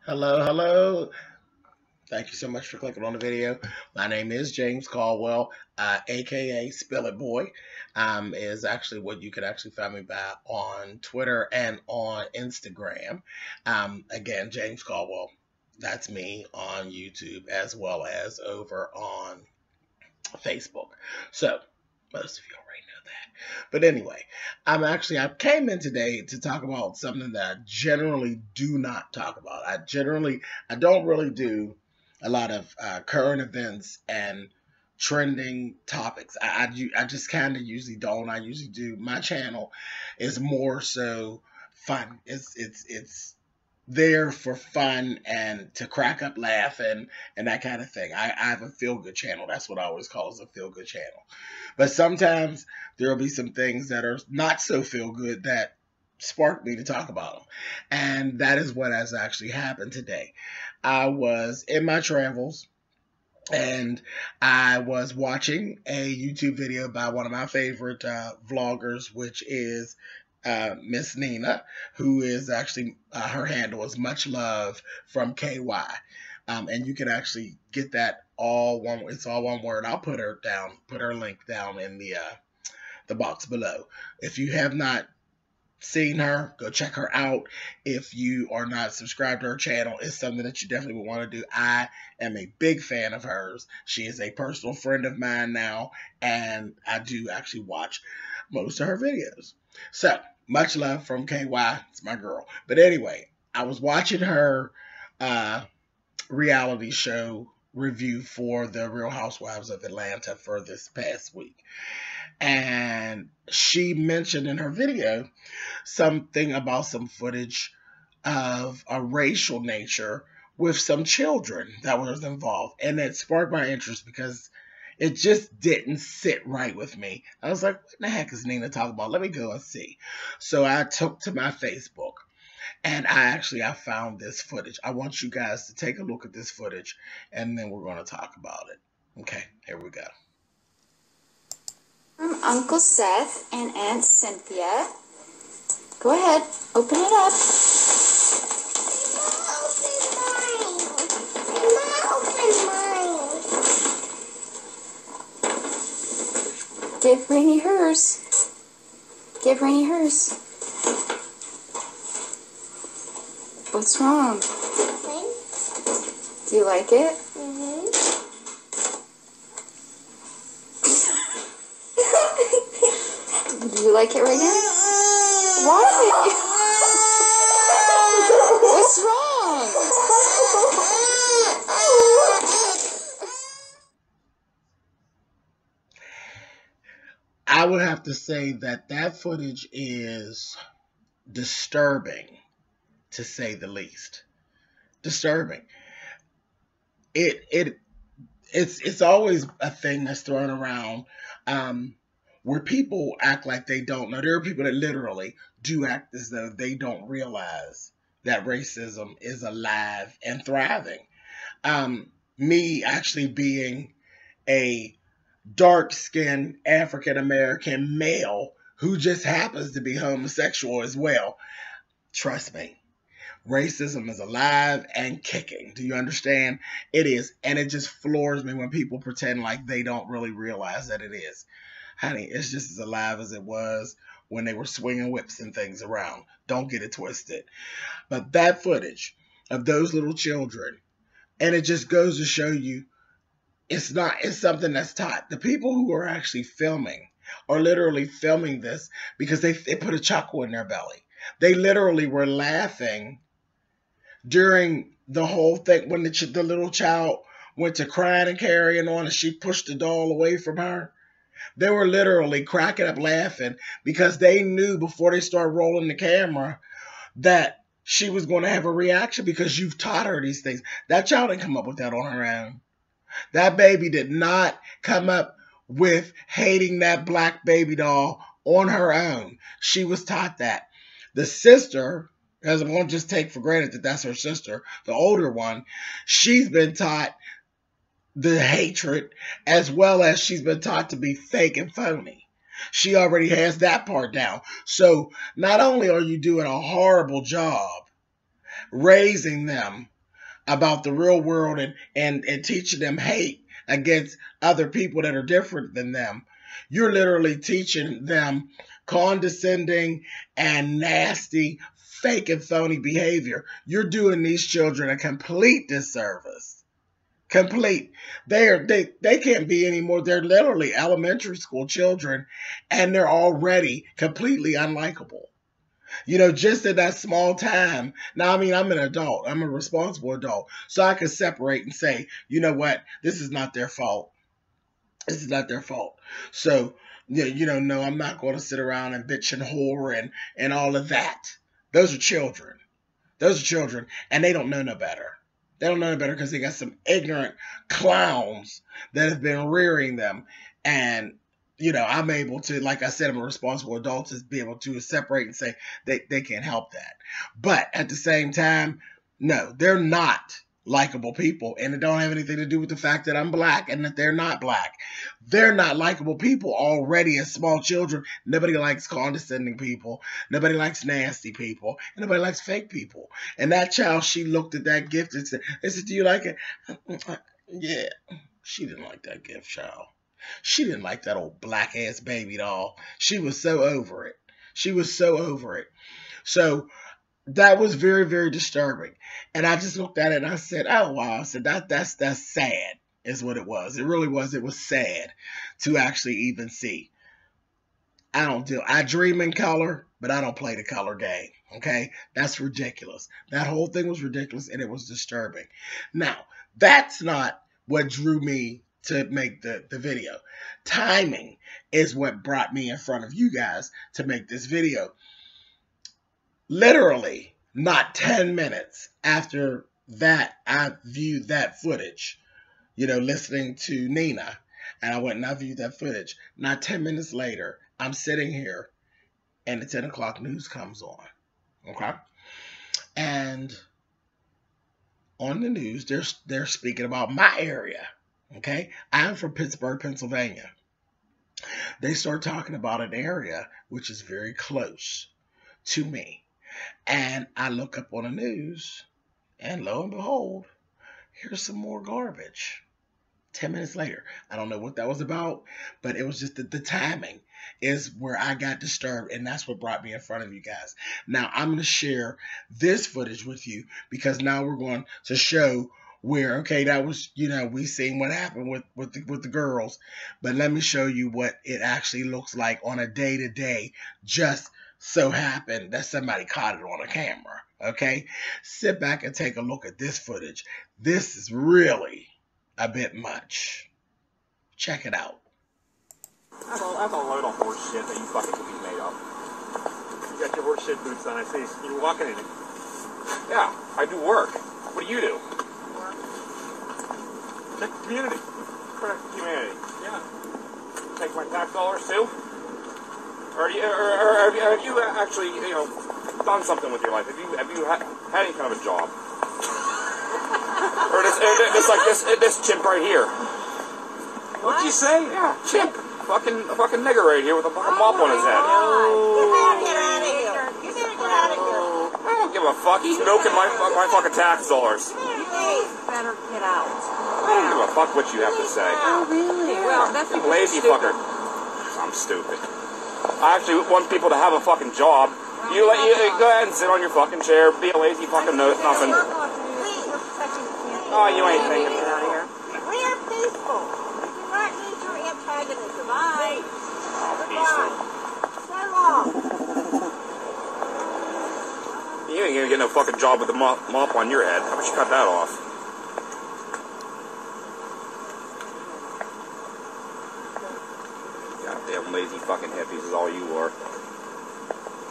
Hello, hello. Thank you so much for clicking on the video. My name is James Colwell, aka spillitboy. Is actually what you could actually find me by on Twitter and on Instagram. Again, James Colwell. That's me on YouTube as well as over on Facebook. So most of you already know that. But anyway, I came in today to talk about something that I generally do not talk about. I don't really do a lot of current events and trending topics. I just kind of usually don't. I usually do. My channel is more so fun. It's there for fun and to crack up laughing and that kind of thing. I have a feel good channel. That's what I always call it, a feel good channel. But sometimes there'll be some things that are not so feel good that spark me to talk about them. And that is what has actually happened today. I was in my travels and I was watching a YouTube video by one of my favorite vloggers, which is Miss Nina, who is actually, her handle is Much Love from KY. And you can actually get that it's all one word. I'll put her link down in the box below. If you have not seen her, go check her out. If you are not subscribed to her channel, it's something that you definitely would want to do. I am a big fan of hers. She is a personal friend of mine now, and I do actually watch most of her videos. So, much love from KY. It's my girl. But anyway, I was watching her reality show review for the Real Housewives of Atlanta for this past week. And she mentioned in her video something about some footage of a racial nature with some children that was involved. And it sparked my interest because it just didn't sit right with me. I was like, what the heck is Nina talking about? Let me go and see. So I took to my Facebook and I found this footage. I want you guys to take a look at this footage and then we're going to talk about it. Okay, here we go. Uncle Seth and Aunt Cynthia. Go ahead, open it up. Give Rainy hers. Give Rainy hers. What's wrong? Do you like it? Do you like it right now? Why? What's wrong? I would have to say that footage is disturbing, to say the least. Disturbing. It's always a thing that's thrown around where people act like they don't know. There are people that literally do act as though they don't realize that racism is alive and thriving. Me actually being a dark-skinned African-American male who just happens to be homosexual as well, trust me, racism is alive and kicking. Do you understand? It is. And it just floors me when people pretend like they don't really realize that it is. Honey, it's just as alive as it was when they were swinging whips and things around. Don't get it twisted. But that footage of those little children, and it just goes to show you, it's something that's taught. The people who are actually filming are literally filming this because they put a chuckle in their belly. They literally were laughing during the whole thing when the little child went to crying and carrying on and she pushed the doll away from her. They were literally cracking up laughing because they knew before they started rolling the camera that she was going to have a reaction because you've taught her these things. That child didn't come up with that on her own. That baby did not come up with hating that black baby doll on her own. She was taught that. The sister, as I'm going to just take for granted that that's her sister, the older one, she's been taught the hatred as well as she's been taught to be fake and phony. She already has that part down. So not only are you doing a horrible job raising them about the real world and teaching them hate against other people that are different than them. You're literally teaching them condescending and nasty, fake and phony behavior. You're doing these children a complete disservice. Complete. They can't be anymore. They're literally elementary school children, and they're already completely unlikable. You know, just in that small time. Now, I mean, I'm an adult. I'm a responsible adult. So I can separate and say, you know what? This is not their fault. This is not their fault. So, no, I'm not going to sit around and bitch and whore and all of that. Those are children. Those are children. And they don't know no better. They don't know no better because they got some ignorant clowns that have been rearing them. And, I'm able to, like I said, I'm a responsible adult to be able to separate and say they can't help that. But at the same time, no, they're not likable people, and it don't have anything to do with the fact that I'm black and that they're not black. They're not likable people already as small children. Nobody likes condescending people. Nobody likes nasty people. And nobody likes fake people. And that child, she looked at that gift and said, do you like it? Yeah. She didn't like that gift, child. She didn't like that old black ass baby doll. She was so over it. She was so over it. So that was very, very disturbing. And I just looked at it and I said, oh, wow. I said, that's sad is what it was. It really was. It was sad to actually even see. I dream in color, but I don't play the color game. Okay. That's ridiculous. That whole thing was ridiculous and it was disturbing. Now, that's not what drew me to make the video. Timing is what brought me in front of you guys to make this video. Literally, not 10 minutes after that, I viewed that footage, listening to Nina, and I went and I viewed that footage. Not 10 minutes later, I'm sitting here, and the 10 o'clock news comes on, okay? And on the news, they're speaking about my area, okay? I'm from Pittsburgh, Pennsylvania. They start talking about an area which is very close to me. And I look up on the news, and lo and behold, here's some more garbage. 10 minutes later. I don't know what that was about, but it was just the timing is where I got disturbed, and that's what brought me in front of you guys. Now, I'm going to share this footage with you because now we're going to show where, okay, that was, we seen what happened with the girls, but let me show you what it actually looks like on a day-to-day, just so happened that somebody caught it on a camera, okay? Sit back and take a look at this footage. This is really a bit much. Check it out. That's a load of horse shit that you fucking could be made of. You got your horse shit boots on, I see. You're walking in it. Yeah, I do work. What do you do? Work. Check the community. Correct community. Yeah. Take my tax dollars too? Or have you actually, done something with your life? Have you had any kind of a job? Or just like this chimp right here. What'd you say? Yeah, chimp. Fucking nigger right here with a fucking mop on his head. You better get out of here. You better get out of here. I don't give a fuck. He's milking my fucking tax dollars. You better get out. I don't give a fuck what you have to say. Oh, really? Well, that's because lazy fucker. I'm stupid. I actually want people to have a fucking job. You go ahead and sit on your fucking chair, be a lazy fucking nothing. Oh, you ain't thinking. Get out of here. We are peaceful. We do not need your antagonism. Bye. Oh, peaceful. So long. You ain't gonna get no fucking job with the mop on your head. How about you cut that off? Goddamn lazy fucking hippies is all you are.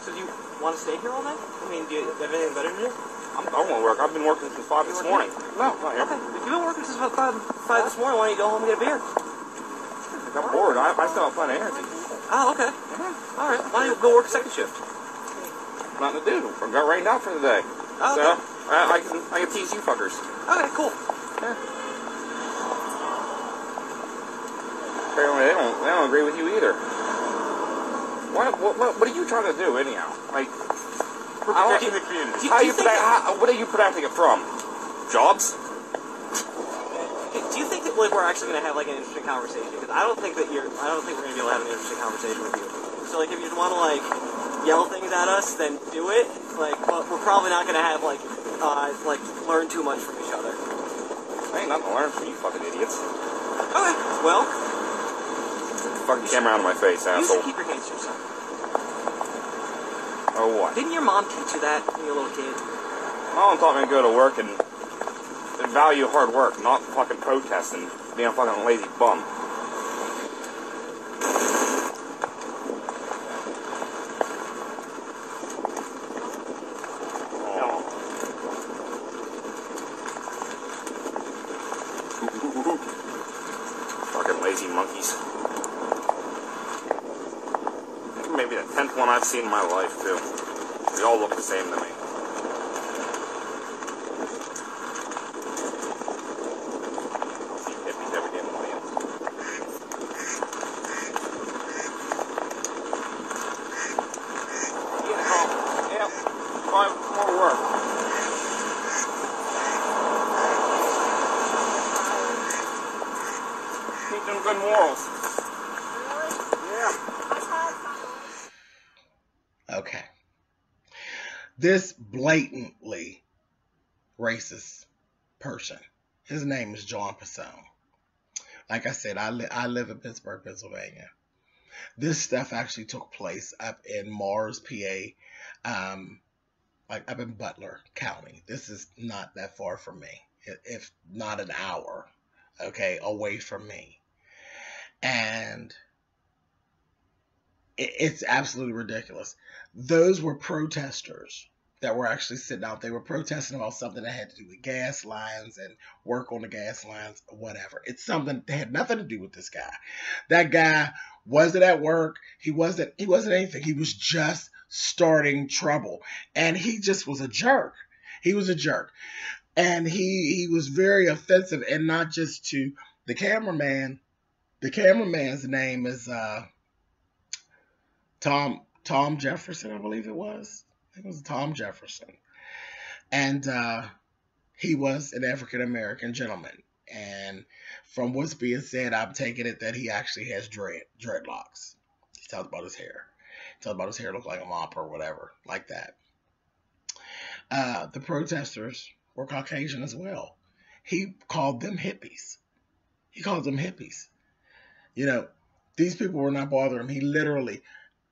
So do you want to stay here all night? I mean, do you have anything better to do? I won't work. I've been working since 5 this morning. No, not here. Okay. If you've been working since 5 this morning, why don't you go home and get a beer? I'm bored. I still have plenty of energy. Oh, okay. All right. Why don't you go work a second shift? Nothing to do. I got rained out for the day. Oh, so okay. I can tease you fuckers. Okay, cool. Yeah. Apparently they don't agree with you either. What are you trying to do anyhow? Like, we're protecting the community. what are you protecting it from? Jobs? Do you think that like we're actually gonna have like an interesting conversation? Because I don't think we're gonna be able to have an interesting conversation with you. So like, if you just want to like yell things at us, then do it. Like, but we're probably not gonna have like learn too much from each other. I ain't nothing to learn from you fucking idiots. Okay. Well, Fucking camera out of my face, you asshole. should keep your hands to yourself. Or what? Didn't your mom teach you that when you were a little kid? Mom taught me to go to work and value hard work, not fucking protesting, being a fucking lazy bum. Fucking lazy monkeys. Maybe the 10th one I've seen in my life, too. They all look the same to me. See hippies every day in the land. Yeah, find more work. Teach them good morals. Okay. This blatantly racist person, his name is John Passone. Like I said, I live in Pittsburgh, Pennsylvania. This stuff actually took place up in Mars, PA, like up in Butler County. This is not that far from me, if not an hour, okay, away from me. And it's absolutely ridiculous. Those were protesters that were actually sitting out. They were protesting about something that had to do with gas lines and work on the gas lines, whatever. It's something that had nothing to do with this guy. That guy wasn't at work. He wasn't anything. He was just starting trouble. And he just was a jerk. He was a jerk. And he was very offensive, and not just to the cameraman. The cameraman's name is Tom Jefferson, I believe it was. I think it was Tom Jefferson. And he was an African-American gentleman. And from what's being said, I'm taking it that he actually has dreadlocks. He talked about his hair. He talked about his hair looked like a mop or whatever, like that. The protesters were Caucasian as well. He called them hippies. He called them hippies. You know, these people were not bothering him. He literally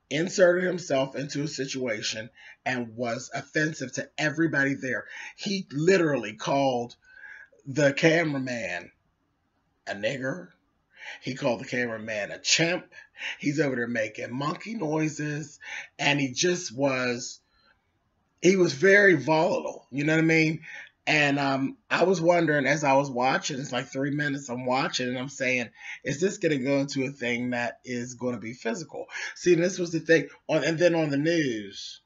inserted himself into a situation and was offensive to everybody there. He literally called the cameraman a nigger. He called the cameraman a chimp. He's over there making monkey noises. And he was very volatile. You know what I mean? And I was wondering, as I was watching, it's like 3 minutes I'm watching, and I'm saying, is this going to go into a thing that is going to be physical? See, this was the thing. And then on the news,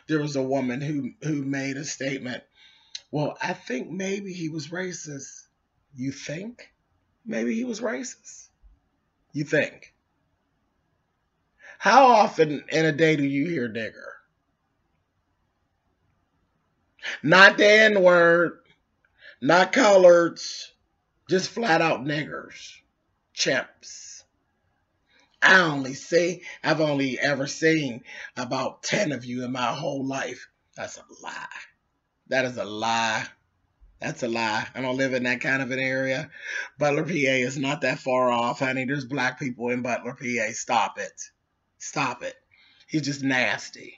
there was a woman who made a statement. Well, I think maybe he was racist. You think? Maybe he was racist. You think? How often in a day do you hear nigger? Not the N-word, not coloreds, just flat out niggers, chimps. I've only ever seen about 10 of you in my whole life. That's a lie. That is a lie. That's a lie. I don't live in that kind of an area. Butler, PA is not that far off, honey. There's black people in Butler, PA. Stop it. Stop it. He's just nasty.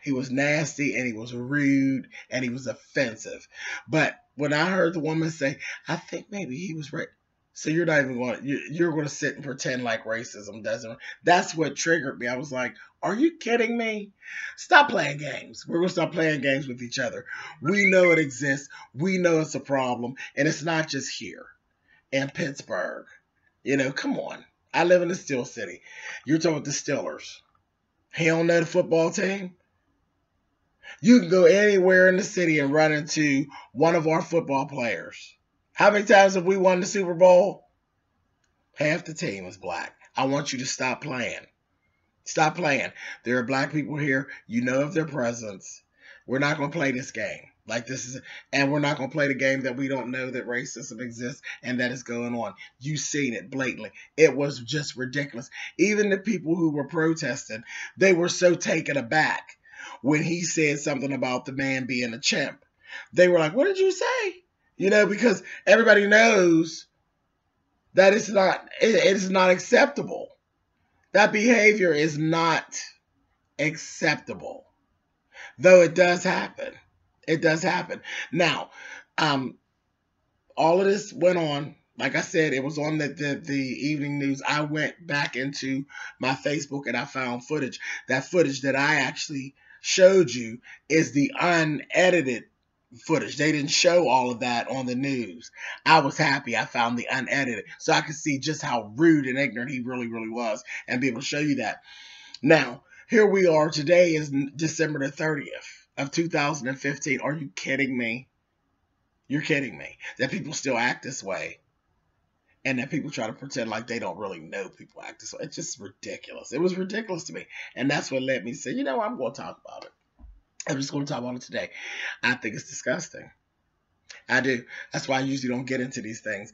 He was nasty, and he was rude, and he was offensive. But when I heard the woman say, I think maybe he was right. So you're not even going to, you're going to sit and pretend like racism doesn't. That's what triggered me. I was like, are you kidding me? Stop playing games. We're going to stop playing games with each other. We know it exists. We know it's a problem. And it's not just here in Pittsburgh. You know, come on. I live in the Steel City. You're talking about the Steelers. He don't know the football team? You can go anywhere in the city and run into one of our football players. How many times have we won the Super Bowl? Half the team is black. I want you to stop playing. Stop playing. There are black people here. You know of their presence. We're not going to play this game. Like this is, and we're not going to play the game that we don't know that racism exists and that is going on. You've seen it blatantly. It was just ridiculous. Even the people who were protesting, they were so taken aback when he said something about the man being a chimp. They were like, what did you say? You know, because everybody knows that it is not acceptable. That behavior is not acceptable. Though it does happen. It does happen. Now, all of this went on. Like I said, it was on the evening news. I went back into my Facebook and I found footage. That footage that I actually showed you is the unedited footage. They didn't show all of that on the news. I was happy I found the unedited so I could see just how rude and ignorant he really, really was and be able to show you that. Now, here we are. Today is December the 30th of 2015. Are you kidding me? You're kidding me that people still act this way and that people try to pretend like they don't really know people act this way. It's just ridiculous. It was ridiculous to me. And that's what led me to say, you know, I'm going to talk about it. I'm just going to talk about it today. I think it's disgusting. I do. That's why I usually don't get into these things.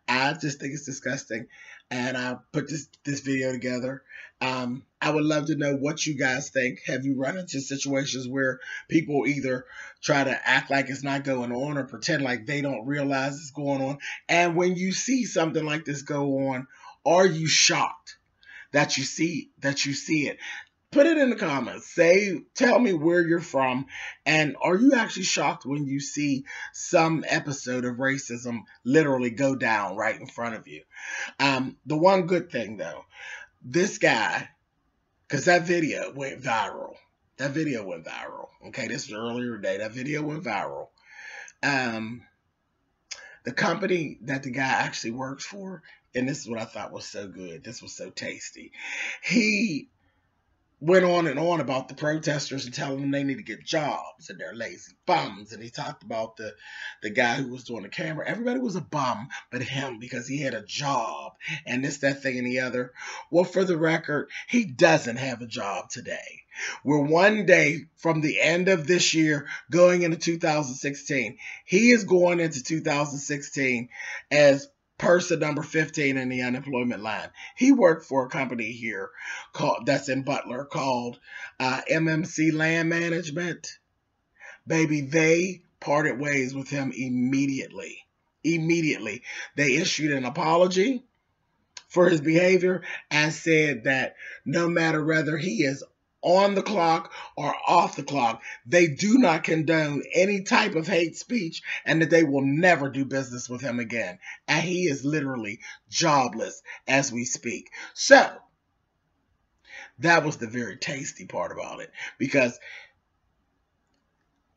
I just think it's disgusting. And I put this video together. I would love to know what you guys think. Have you run into situations where people either try to act like it's not going on or pretend like they don't realize it's going on? And when you see something like this go on, are you shocked that you see it? Put it in the comments. Tell me where you're from, and are you actually shocked when you see some episode of racism literally go down right in front of you? The one good thing, though, this guy, because that video went viral. That video went viral. Okay, this was earlier today. That video went viral. The company that the guy actually works for, and this is what I thought was so good. This was so tasty. He went on and on about the protesters and telling them they need to get jobs and they're lazy bums. And he talked about the guy who was doing the camera. Everybody was a bum but him because he had a job and this, that, thing, and the other. Well, for the record, he doesn't have a job today. We're one day from the end of this year going into 2016. He is going into 2016 as person number 15 in the unemployment line. He worked for a company here that's in Butler called MMC Land Management. Baby, they parted ways with him immediately. Immediately. They issued an apology for his behavior and said that no matter whether he is on the clock or off the clock, they do not condone any type of hate speech and that they will never do business with him again. And he is literally jobless as we speak. So that was the very tasty part about it, because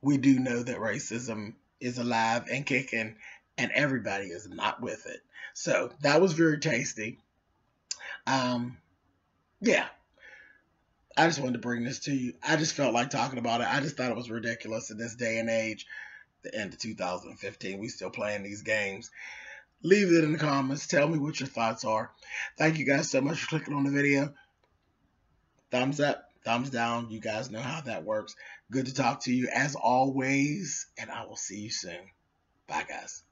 we do know that racism is alive and kicking and everybody is not with it. So that was very tasty. Yeah. I just wanted to bring this to you. I just felt like talking about it. I just thought it was ridiculous in this day and age, the end of 2015. We still playing these games. Leave it in the comments. Tell me what your thoughts are. Thank you guys so much for clicking on the video. Thumbs up, thumbs down. You guys know how that works. Good to talk to you as always, and I will see you soon. Bye, guys.